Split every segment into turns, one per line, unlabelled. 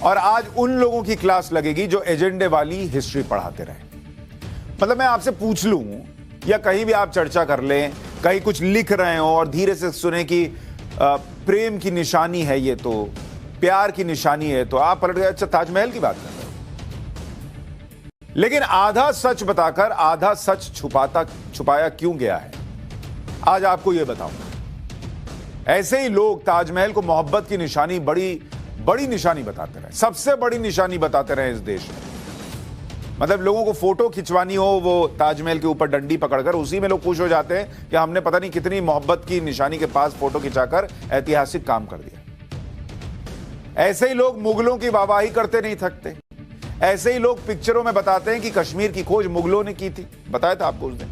और आज उन लोगों की क्लास लगेगी जो एजेंडे वाली हिस्ट्री पढ़ाते रहे। मतलब मैं आपसे पूछ लूं या कहीं भी आप चर्चा कर लें, कहीं कुछ लिख रहे हो और धीरे से सुने कि प्रेम की निशानी है ये, तो प्यार की निशानी है, तो आप पलट गए अच्छा ताजमहल की बात कर रहे हो। लेकिन आधा सच बताकर आधा सच छुपाया क्यों गया है, आज आपको यह बताऊंगा। ऐसे ही लोग ताजमहल को मोहब्बत की निशानी, बड़ी निशानी बताते रहे, सबसे बड़ी निशानी बताते रहे इस देश में। मतलब लोगों को फोटो खिंचवानी हो, वो ताजमहल के ऊपर डंडी पकड़कर, उसी में लोग खुश हो जाते हैं कि हमने पता नहीं कितनी मोहब्बत की निशानी के पास फोटो खिंचाकर ऐतिहासिक काम कर दिया। ऐसे ही लोग मुगलों की वाहवाही करते नहीं थकते। ऐसे ही लोग पिक्चरों में बताते हैं कि कश्मीर की खोज मुगलों ने की थी, बताया था आपको उस दिन।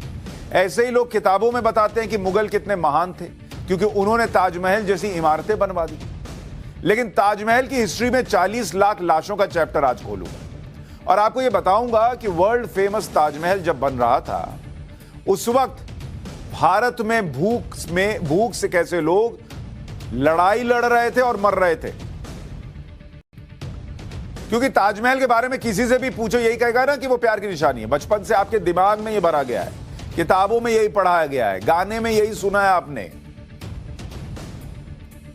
ऐसे ही लोग किताबों में बताते हैं कि मुगल कितने महान थे क्योंकि उन्होंने ताजमहल जैसी इमारतें बनवा दी। लेकिन ताजमहल की हिस्ट्री में 40 लाख लाशों का चैप्टर आज खोलूंगा और आपको यह बताऊंगा कि वर्ल्ड फेमस ताजमहल जब बन रहा था, उस वक्त भारत में भूख से कैसे लोग लड़ाई लड़ रहे थे और मर रहे थे। क्योंकि ताजमहल के बारे में किसी से भी पूछो, यही कहेगा ना कि वो प्यार की निशानी है। बचपन से आपके दिमाग में यह भरा गया है, किताबों में यही पढ़ाया गया है, गाने में यही सुना है आपने।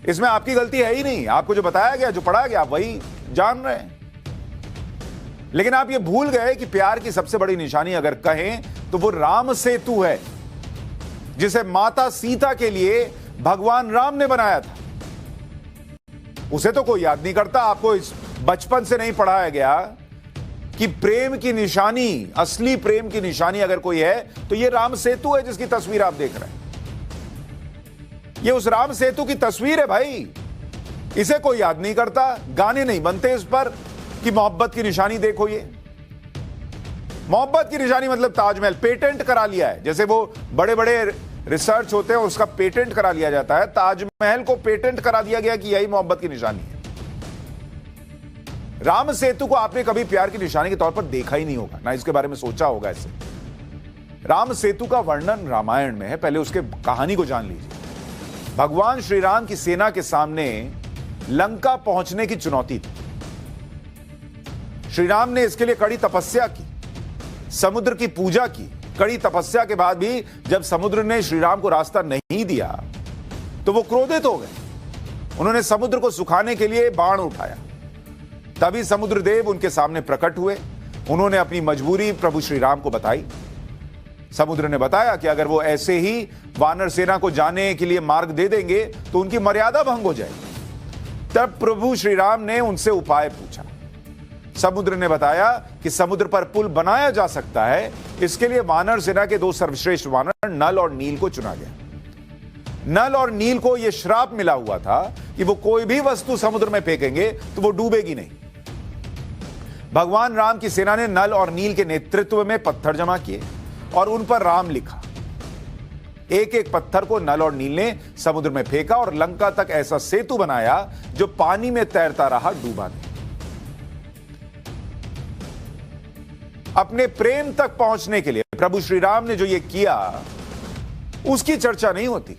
इसमें आपकी गलती है ही नहीं, आपको जो बताया गया, जो पढ़ाया गया, आप वही जान रहे हैं। लेकिन आप ये भूल गए कि प्यार की सबसे बड़ी निशानी अगर कहें तो वो राम सेतु है, जिसे माता सीता के लिए भगवान राम ने बनाया था। उसे तो कोई याद नहीं करता। आपको इस बचपन से नहीं पढ़ाया गया कि प्रेम की निशानी, असली प्रेम की निशानी अगर कोई है तो ये राम सेतु है जिसकी तस्वीर आप देख रहे हैं। ये उस राम सेतु की तस्वीर है भाई, इसे कोई याद नहीं करता। गाने नहीं बनते इस पर कि मोहब्बत की निशानी देखो। ये मोहब्बत की निशानी मतलब ताजमहल पेटेंट करा लिया है। जैसे वो बड़े बड़े रिसर्च होते हैं, उसका पेटेंट करा लिया जाता है। ताजमहल को पेटेंट करा दिया गया कि यही मोहब्बत की निशानी है। राम सेतु को आपने कभी प्यार की निशानी के तौर पर देखा ही नहीं होगा, ना इसके बारे में सोचा होगा। ऐसे राम सेतु का वर्णन रामायण में है, पहले उसके कहानी को जान लीजिए। भगवान श्री राम की सेना के सामने लंका पहुंचने की चुनौती थी। श्री राम ने इसके लिए कड़ी तपस्या की, समुद्र की पूजा की। कड़ी तपस्या के बाद भी जब समुद्र ने श्री राम को रास्ता नहीं दिया तो वो क्रोधित हो गए। उन्होंने समुद्र को सुखाने के लिए बाण उठाया। तभी समुद्र देव उनके सामने प्रकट हुए। उन्होंने अपनी मजबूरी प्रभु श्री राम को बताई। समुद्र ने बताया कि अगर वो ऐसे ही वानर सेना को जाने के लिए मार्ग दे देंगे तो उनकी मर्यादा भंग हो जाएगी। तब प्रभु श्री राम ने उनसे उपाय पूछा। समुद्र ने बताया कि समुद्र पर पुल बनाया जा सकता है। इसके लिए वानर सेना के 2 सर्वश्रेष्ठ वानर नल और नील को चुना गया। नल और नील को यह श्राप मिला हुआ था कि वो कोई भी वस्तु समुद्र में फेंकेंगे तो वो डूबेगी नहीं। भगवान राम की सेना ने नल और नील के नेतृत्व में पत्थर जमा किए और उन पर राम लिखा। एक एक पत्थर को नल और नील ने समुद्र में फेंका और लंका तक ऐसा सेतु बनाया जो पानी में तैरता रहा, डूबा नहीं। अपने प्रेम तक पहुंचने के लिए प्रभु श्री राम ने जो ये किया, उसकी चर्चा नहीं होती।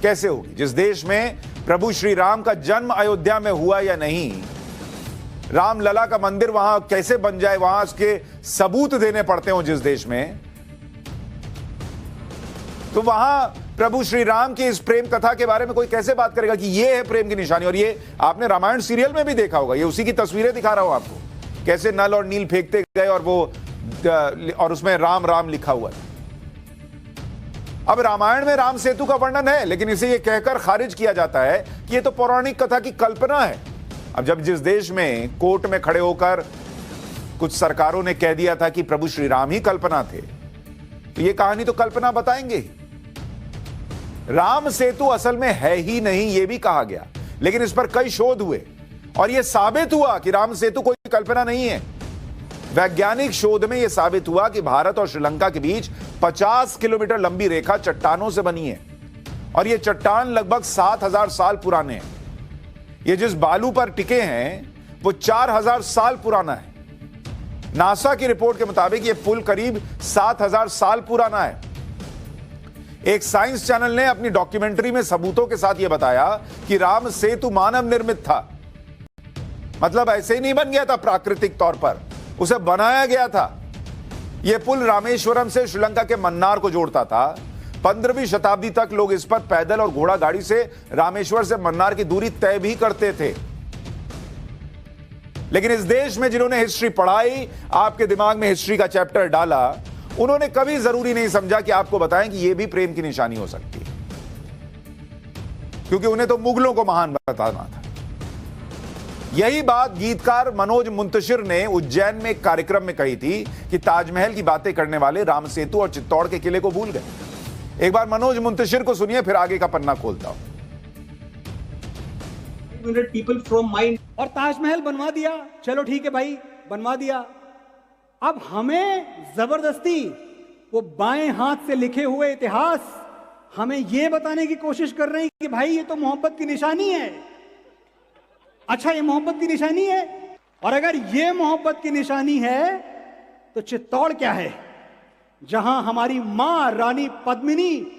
कैसे होगी? जिस देश में प्रभु श्री राम का जन्म अयोध्या में हुआ या नहीं, रामलला का मंदिर वहां कैसे बन जाए, वहां उसके सबूत देने पड़ते हो जिस देश में, तो वहां प्रभु श्री राम की इस प्रेम कथा के बारे में कोई कैसे बात करेगा कि ये है प्रेम की निशानी। और ये आपने रामायण सीरियल में भी देखा होगा, ये उसी की तस्वीरें दिखा रहा हूं आपको, कैसे नल और नील फेंकते गए और उसमें राम राम लिखा हुआ था। अब रामायण में राम सेतु का वर्णन है, लेकिन इसे यह कहकर खारिज किया जाता है कि यह तो पौराणिक कथा की कल्पना है। अब जब जिस देश में कोर्ट में खड़े होकर कुछ सरकारों ने कह दिया था कि प्रभु श्री राम ही कल्पना थे, तो यह कहानी तो कल्पना बताएंगे। राम सेतु असल में है ही नहीं, यह भी कहा गया, लेकिन इस पर कई शोध हुए और यह साबित हुआ कि राम सेतु कोई कल्पना नहीं है। वैज्ञानिक शोध में यह साबित हुआ कि भारत और श्रीलंका के बीच 50 किलोमीटर लंबी रेखा चट्टानों से बनी है और यह चट्टान लगभग 7000 साल पुराने हैं। ये जिस बालू पर टिके हैं वो 4000 साल पुराना है। नासा की रिपोर्ट के मुताबिक यह पुल करीब 7000 साल पुराना है। एक साइंस चैनल ने अपनी डॉक्यूमेंट्री में सबूतों के साथ यह बताया कि राम सेतु मानव निर्मित था। मतलब ऐसे ही नहीं बन गया था प्राकृतिक तौर पर, उसे बनाया गया था। यह पुल रामेश्वरम से श्रीलंका के मन्नार को जोड़ता था। 15वीं शताब्दी तक लोग इस पर पैदल और घोड़ा गाड़ी से रामेश्वर से मन्नार की दूरी तय भी करते थे। लेकिन इस देश में जिन्होंने हिस्ट्री पढ़ाई, आपके दिमाग में हिस्ट्री का चैप्टर डाला, उन्होंने कभी जरूरी नहीं समझा कि आपको बताएं कि यह भी प्रेम की निशानी हो सकती है, क्योंकि उन्हें तो मुगलों को महान बताना था। यही बात गीतकार मनोज मुंतशिर ने उज्जैन में एक कार्यक्रम में कही थी कि ताजमहल की बातें करने वाले राम सेतु और चित्तौड़ के किले को भूल गए। एक बार मनोज मुंतशिर को सुनिए, फिर आगे का पन्ना खोलता हूं।
पीपल फ्रॉम माइंड,
और ताजमहल बनवा दिया, चलो ठीक है भाई बनवा दिया। अब हमें जबरदस्ती वो बाएं हाथ से लिखे हुए इतिहास हमें यह बताने की कोशिश कर रहे हैं कि भाई ये तो मोहब्बत की निशानी है। अच्छा, ये मोहब्बत की निशानी है, और अगर ये मोहब्बत की निशानी है तो चित्तौड़ क्या है, जहां हमारी मां रानी पद्मिनी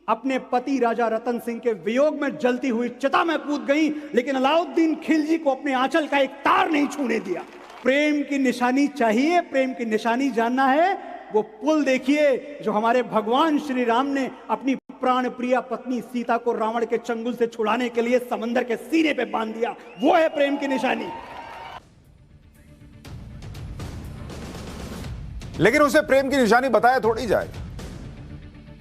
अपने पति राजा रतन सिंह के वियोग में जलती हुई चिता में कूद गई, लेकिन अलाउद्दीन खिलजी को अपने आंचल का एक तार नहीं छूने दिया। प्रेम की निशानी चाहिए, प्रेम की निशानी जानना है, वो पुल देखिए जो हमारे भगवान श्री राम ने अपनी प्राण प्रिया पत्नी सीता को रावण के चंगुल से छुड़ाने के लिए समंदर के सीने पे बांध दिया, वो है प्रेम की निशानी।
लेकिन उसे प्रेम की निशानी बताया थोड़ी जाएगा।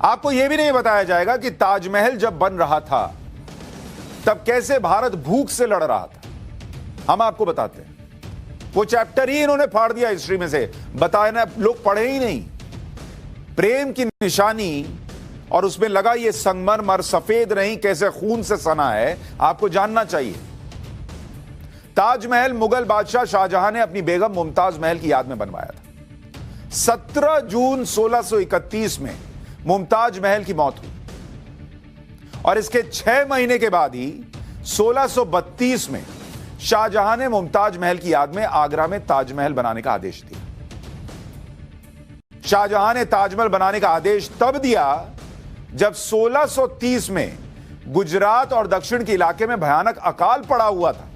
आपको यह भी नहीं बताया जाएगा कि ताजमहल जब बन रहा था तब कैसे भारत भूख से लड़ रहा था। हम आपको बताते हैं, वो चैप्टर ही इन्होंने फाड़ दिया हिस्ट्री में से, बताया लोग पढ़े ही नहीं। प्रेम की निशानी और उसमें लगा ये संगमरमर सफेद नहीं, कैसे खून से सना है, आपको जानना चाहिए। ताजमहल मुगल बादशाह शाहजहां ने अपनी बेगम मुमताज महल की याद में बनवाया था। 17 जून 1631 में मुमताज महल की मौत हुई और इसके 6 महीने के बाद ही 1632 में शाहजहां ने मुमताज महल की याद में आगरा में ताजमहल बनाने का आदेश दिया। शाहजहां ने ताजमहल बनाने का आदेश तब दिया जब 1630 में गुजरात और दक्षिण के इलाके में भयानक अकाल पड़ा हुआ था।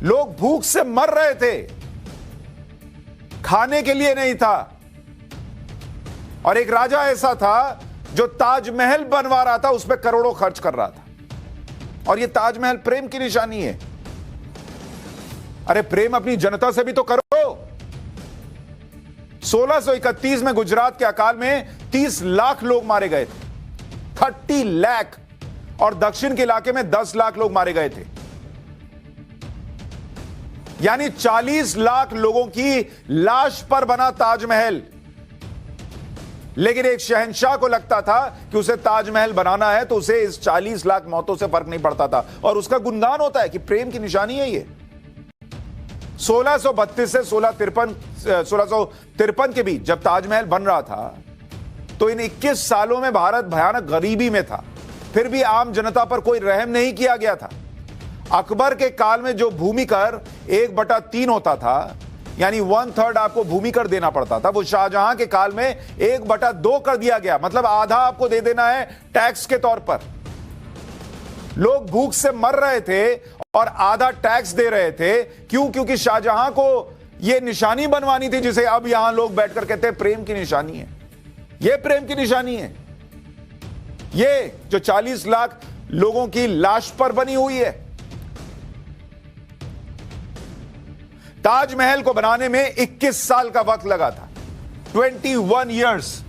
लोग भूख से मर रहे थे, खाने के लिए नहीं था, और एक राजा ऐसा था जो ताजमहल बनवा रहा था, उस पर करोड़ों खर्च कर रहा था। और यह ताजमहल प्रेम की निशानी है। अरे प्रेम अपनी जनता से भी तो करो। 1631 में गुजरात के अकाल में 30 लाख लोग मारे गए थे, 30 लाख, और दक्षिण के इलाके में 10 लाख लोग मारे गए थे, यानी 40 लाख लोगों की लाश पर बना ताजमहल। लेकिन एक शहंशाह को लगता था कि उसे ताजमहल बनाना है तो उसे इस 40 लाख मौतों से फर्क नहीं पड़ता था, और उसका गुणगान होता है कि प्रेम की निशानी है ये। 1632 से 1653 के बीच जब ताजमहल बन रहा था तो इन 21 सालों में भारत भयानक गरीबी में था, फिर भी आम जनता पर कोई रहम नहीं किया गया था। अकबर के काल में जो भूमि कर 1/3 होता था, यानी 1/3 आपको भूमि कर देना पड़ता था, वो शाहजहां के काल में 1/2 कर दिया गया, मतलब आधा आपको दे देना है टैक्स के तौर पर। लोग भूख से मर रहे थे और आधा टैक्स दे रहे थे। क्यों? क्योंकि शाहजहां को यह निशानी बनवानी थी जिसे अब यहां लोग बैठकर कहते हैं प्रेम की निशानी है। यह प्रेम की निशानी है, ये जो 40 लाख लोगों की लाश पर बनी हुई है। ताजमहल को बनाने में 21 साल का वक्त लगा था, 21 इयर्स,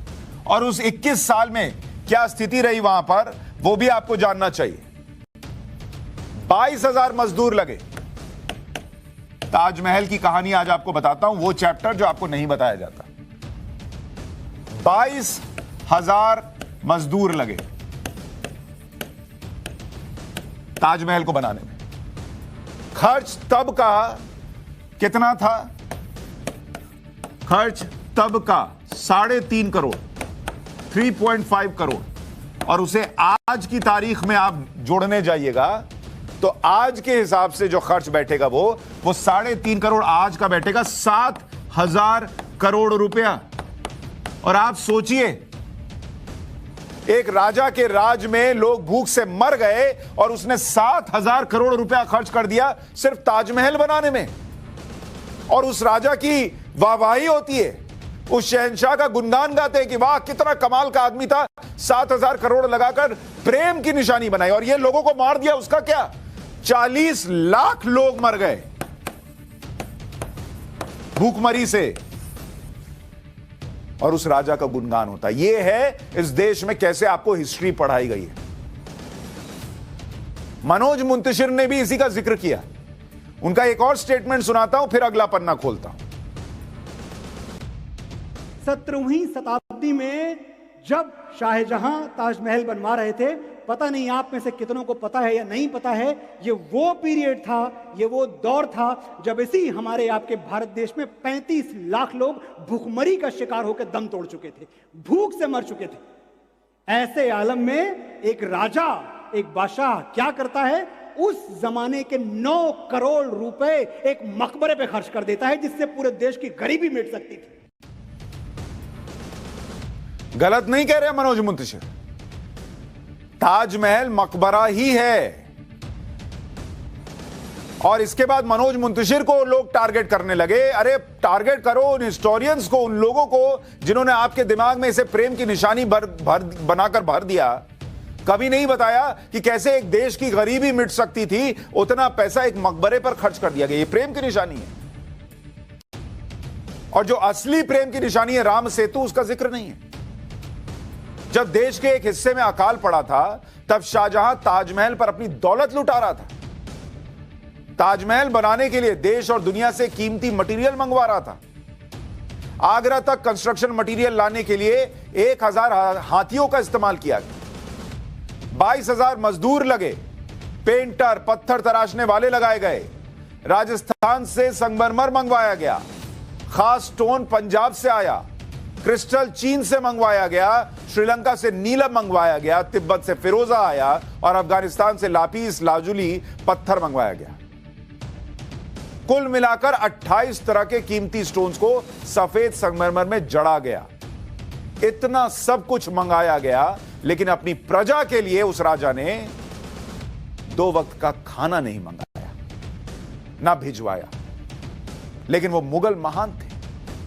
और उस 21 साल में क्या स्थिति रही वहां पर वो भी आपको जानना चाहिए। 22,000 मजदूर लगे। ताजमहल की कहानी आज आपको बताता हूं, वो चैप्टर जो आपको नहीं बताया जाता। 22,000 मजदूर लगे ताजमहल को बनाने में। खर्च तब का कितना था? खर्च तब का 3.5 करोड़, 3.5 करोड़, और उसे आज की तारीख में आप जोड़ने जाइएगा तो आज के हिसाब से जो खर्च बैठेगा वो 3.5 करोड़ आज का बैठेगा 7,000 करोड़ रुपया। और आप सोचिए एक राजा के राज में लोग भूख से मर गए और उसने 7,000 करोड़ रुपया खर्च कर दिया सिर्फ ताजमहल बनाने में। और उस राजा की वाहवाही होती है, उस शहंशाह का गुणगान गाते हैं कि वाह कितना कमाल का आदमी था, 7,000 करोड़ लगाकर प्रेम की निशानी बनाई और ये लोगों को मार दिया। उसका क्या, 40 लाख लोग मर गए भूखमरी से, और उस राजा का गुणगान होता है। यह है इस देश में कैसे आपको हिस्ट्री पढ़ाई गई है। मनोज मुंतशिर ने भी इसी का जिक्र किया। उनका एक और स्टेटमेंट सुनाता हूं, फिर अगला पन्ना खोलता हूं।
17वीं शताब्दी में जब शाहजहां ताजमहल बनवा रहे थे, पता नहीं आप में से कितनों को पता है या नहीं पता है, ये वो पीरियड था, ये वो दौर था जब इसी हमारे आपके भारत देश में 35 लाख लोग भूखमरी का शिकार होकर दम तोड़ चुके थे, भूख से मर चुके थे। ऐसे आलम में एक राजा, एक बादशाह क्या करता है, उस जमाने के 9 करोड़ रुपए एक मकबरे पे खर्च कर देता है, जिससे पूरे देश की गरीबी मिट सकती थी।
गलत नहीं कह रहे मनोज मुंतशिर, ताजमहल मकबरा ही है। और इसके बाद मनोज मुंतशिर को लोग टारगेट करने लगे। अरे टारगेट करो उन हिस्टोरियंस को, उन लोगों को जिन्होंने आपके दिमाग में इसे प्रेम की निशानी बनाकर भर दिया। कभी नहीं बताया कि कैसे एक देश की गरीबी मिट सकती थी, उतना पैसा एक मकबरे पर खर्च कर दिया गया। ये प्रेम की निशानी है। और जो असली प्रेम की निशानी है राम सेतु, उसका जिक्र नहीं है। जब देश के एक हिस्से में अकाल पड़ा था, तब शाहजहां ताजमहल पर अपनी दौलत लुटा रहा था। ताजमहल बनाने के लिए देश और दुनिया से कीमती मटेरियल मंगवा रहा था। आगरा तक कंस्ट्रक्शन मटेरियल लाने के लिए 1,000 हाथियों का इस्तेमाल किया गया। 22,000 मजदूर लगे, पेंटर, पत्थर तराशने वाले लगाए गए। राजस्थान से संगमरमर मंगवाया गया, खास स्टोन पंजाब से आया, क्रिस्टल चीन से मंगवाया गया, श्रीलंका से नीलम मंगवाया गया, तिब्बत से फिरोजा आया और अफगानिस्तान से लापीस लाजुली पत्थर मंगवाया गया। कुल मिलाकर 28 तरह के कीमती स्टोन्स को सफेद संगमरमर में जड़ा गया। इतना सब कुछ मंगाया गया, लेकिन अपनी प्रजा के लिए उस राजा ने 2 वक्त का खाना नहीं मंगाया, ना भिजवाया। लेकिन वो मुगल महान थे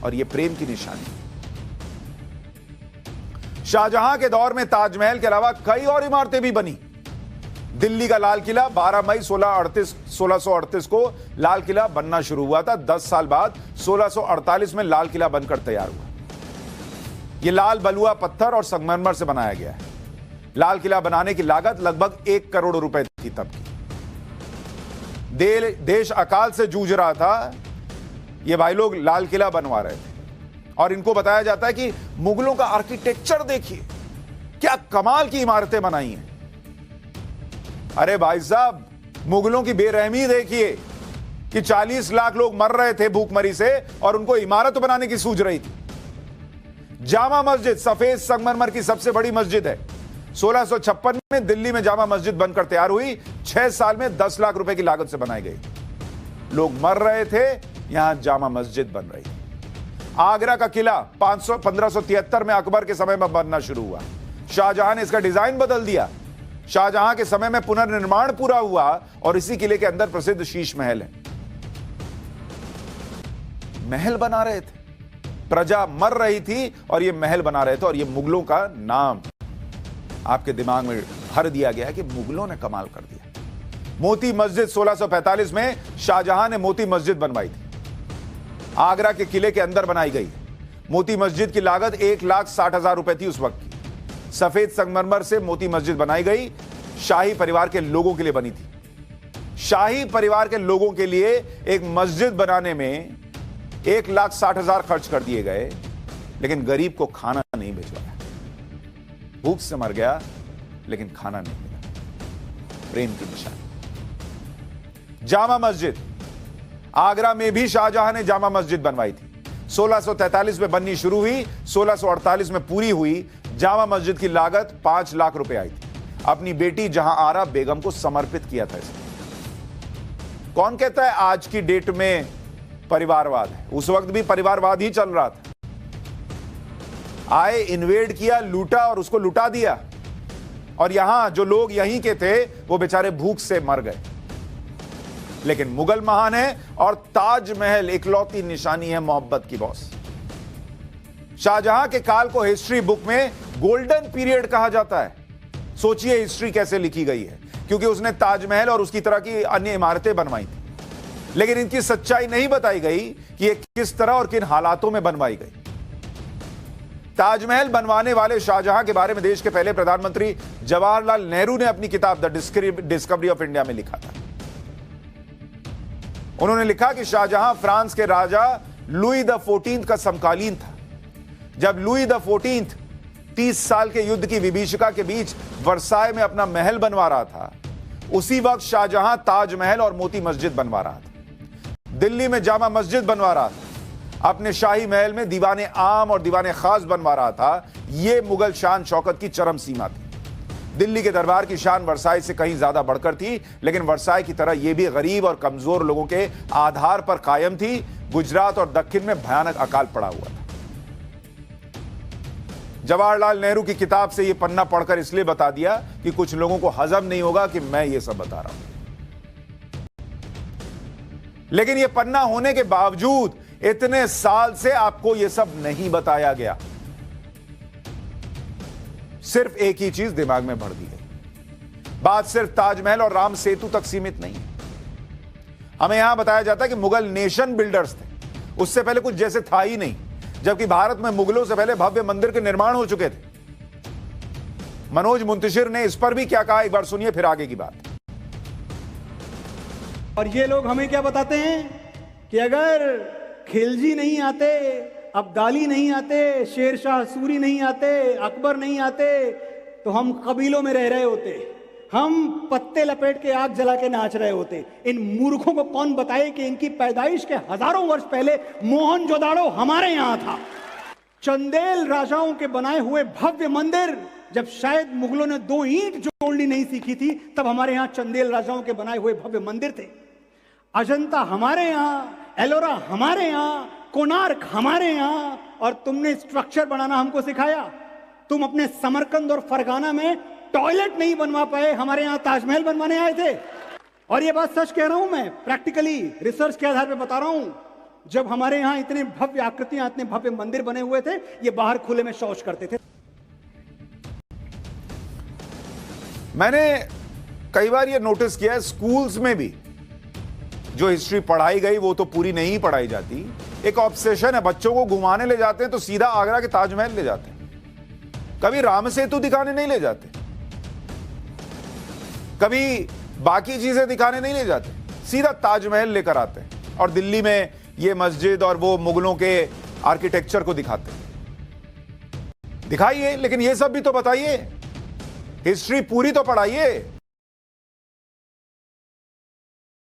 और यह प्रेम की निशानी। शाहजहां के दौर में ताजमहल के अलावा कई और इमारतें भी बनी। दिल्ली का लाल किला 12 मई 1638 को लाल किला बनना शुरू हुआ था। 10 साल बाद 1648 में लाल किला बनकर तैयार हुआ। यह लाल बलुआ पत्थर और संगमरमर से बनाया गया है। लाल किला बनाने की लागत लगभग 1 करोड़ रुपए थी तब की। देश अकाल से जूझ रहा था, ये भाई लोग लाल किला बनवा रहे थे। और इनको बताया जाता है कि मुगलों का आर्किटेक्चर देखिए, क्या कमाल की इमारतें बनाई हैं। अरे भाई साहब, मुगलों की बेरहमी देखिए कि 40 लाख लोग मर रहे थे भूखमरी से और उनको इमारत बनाने की सूझ रही थी। जामा मस्जिद सफेद संगमरमर की सबसे बड़ी मस्जिद है। 1656 में दिल्ली में जामा मस्जिद बनकर तैयार हुई। 6 साल में 10 लाख रुपए की लागत से बनाई गई। लोग मर रहे थे, यहां जामा मस्जिद बन रही। आगरा का किला 1573 में अकबर के समय में बनना शुरू हुआ। शाहजहां ने इसका डिजाइन बदल दिया। शाहजहां के समय में पुनर्निर्माण पूरा हुआ और इसी किले के अंदर प्रसिद्ध शीश महल है। महल बना रहे थे, प्रजा मर रही थी और ये महल बना रहे थे। और ये मुगलों का नाम आपके दिमाग में भर दिया गया कि मुगलों ने कमाल कर दिया। मोती मस्जिद 1645 में शाहजहां ने मोती मस्जिद बनवाई थी। आगरा के किले के अंदर बनाई गई। मोती मस्जिद की लागत 1,60,000 रुपए थी उस वक्त की। सफेद संगमरमर से मोती मस्जिद बनाई गई। शाही परिवार के लोगों के लिए बनी थी। शाही परिवार के लोगों के लिए एक मस्जिद बनाने में 1,60,000 खर्च कर दिए गए, लेकिन गरीब को खाना नहीं भिजवाया। भूख से मर गया, लेकिन खाना नहीं मिला। प्रेम की निशानी। जामा मस्जिद, आगरा में भी शाहजहां ने जामा मस्जिद बनवाई थी। 1643 में बननी शुरू हुई, 1648 में पूरी हुई। जामा मस्जिद की लागत 5 लाख रुपए आई थी। अपनी बेटी जहां आरा बेगम को समर्पित किया था इसने। कौन कहता है आज की डेट में परिवारवाद है? उस वक्त भी परिवारवाद ही चल रहा था। आए, इन्वेड किया, लूटा और उसको लुटा दिया। और यहां जो लोग यहीं के थे वो बेचारे भूख से मर गए। लेकिन मुगल महान है और ताजमहल इकलौती निशानी है मोहब्बत की बॉस। शाहजहां के काल को हिस्ट्री बुक में गोल्डन पीरियड कहा जाता है। सोचिए हिस्ट्री कैसे लिखी गई है, क्योंकि उसने ताजमहल और उसकी तरह की अन्य इमारतें बनवाई थी। लेकिन इनकी सच्चाई नहीं बताई गई कि ये किस तरह और किन हालातों में बनवाई गई। ताजमहल बनवाने वाले शाहजहां के बारे में देश के पहले प्रधानमंत्री जवाहरलाल नेहरू ने अपनी किताब द डिस्कवरी ऑफ इंडिया में लिखा था। उन्होंने लिखा कि शाहजहां फ्रांस के राजा लुई द 14 का समकालीन था। जब लुई द 14 30 साल के युद्ध की विभीषिका के बीच वर्साय में अपना महल बनवा रहा था, उसी वक्त शाहजहां ताजमहल और मोती मस्जिद बनवा रहा था। दिल्ली में जामा मस्जिद बनवा रहा था। अपने शाही महल में दीवाने आम और दीवाने खास बनवा रहा था। यह मुगल शान शौकत की चरम सीमा थी। दिल्ली के दरबार की शान वर्साय से कहीं ज्यादा बढ़कर थी, लेकिन वर्साय की तरह यह भी गरीब और कमजोर लोगों के आधार पर कायम थी। गुजरात और दक्षिण में भयानक अकाल पड़ा हुआ था। जवाहरलाल नेहरू की किताब से यह पन्ना पढ़कर इसलिए बता दिया कि कुछ लोगों को हजम नहीं होगा कि मैं यह सब बता रहा हूं। लेकिन यह पन्ना होने के बावजूद इतने साल से आपको यह सब नहीं बताया गया। सिर्फ एक ही चीज दिमाग में भर दी गई। बात सिर्फ ताजमहल और राम सेतु तक सीमित नहीं है। हमें यहां बताया जाता है कि मुगल नेशन बिल्डर्स थे। उससे पहले कुछ जैसे था ही नहीं, जबकि भारत में मुगलों से पहले भव्य मंदिर के निर्माण हो चुके थे। मनोज मुंतशिर ने इस पर भी क्या कहा, एक बार सुनिए, फिर आगे की बात।
और ये लोग हमें क्या बताते हैं कि अगर खिलजी नहीं आते, अब्दाली नहीं आते, शेरशाह सूरी नहीं आते, अकबर नहीं आते, तो हम कबीलों में रह रहे होते। हम पत्ते लपेट के आग जला के नाच रहे होते। इन मूर्खों को कौन बताए कि इनकी पैदाइश के हजारों वर्ष पहले मोहनजोदाड़ो हमारे यहां था। चंदेल राजाओं के बनाए हुए भव्य मंदिर, जब शायद मुगलों ने 2 ईंट जोड़नी नहीं सीखी थी, तब हमारे यहां चंदेल राजाओं के बनाए हुए भव्य मंदिर थे। अजंता हमारे यहां, एलोरा हमारे यहां, कोणार्क हमारे यहां, और तुमने स्ट्रक्चर बनाना हमको सिखाया। तुम अपने समरकंद और फरगाना में टॉयलेट नहीं बनवा पाए, हमारे यहां ताजमहल बनवाने आए थे। और ये बात सच कह रहा हूं मैं, प्रैक्टिकली रिसर्च के आधार पर बता रहा हूं। जब हमारे यहां इतने भव्य आकृतियां, इतने भव्य मंदिर बने हुए थे, ये बाहर खुले में शौच करते थे।
मैंने कई बार ये नोटिस किया है, स्कूल्स में भी जो हिस्ट्री पढ़ाई गई वो तो पूरी नहीं पढ़ाई जाती। एक ऑब्सेशन है, बच्चों को घुमाने ले जाते हैं तो सीधा आगरा के ताजमहल ले जाते हैं, कभी राम सेतु दिखाने नहीं ले जाते, कभी बाकी चीजें दिखाने नहीं ले जाते, सीधा ताजमहल लेकर आते हैं। और दिल्ली में ये मस्जिद और वो मुगलों के आर्किटेक्चर को दिखाते हैं। दिखाइए, लेकिन ये सब भी तो बताइए, हिस्ट्री पूरी तो पढ़ाइए।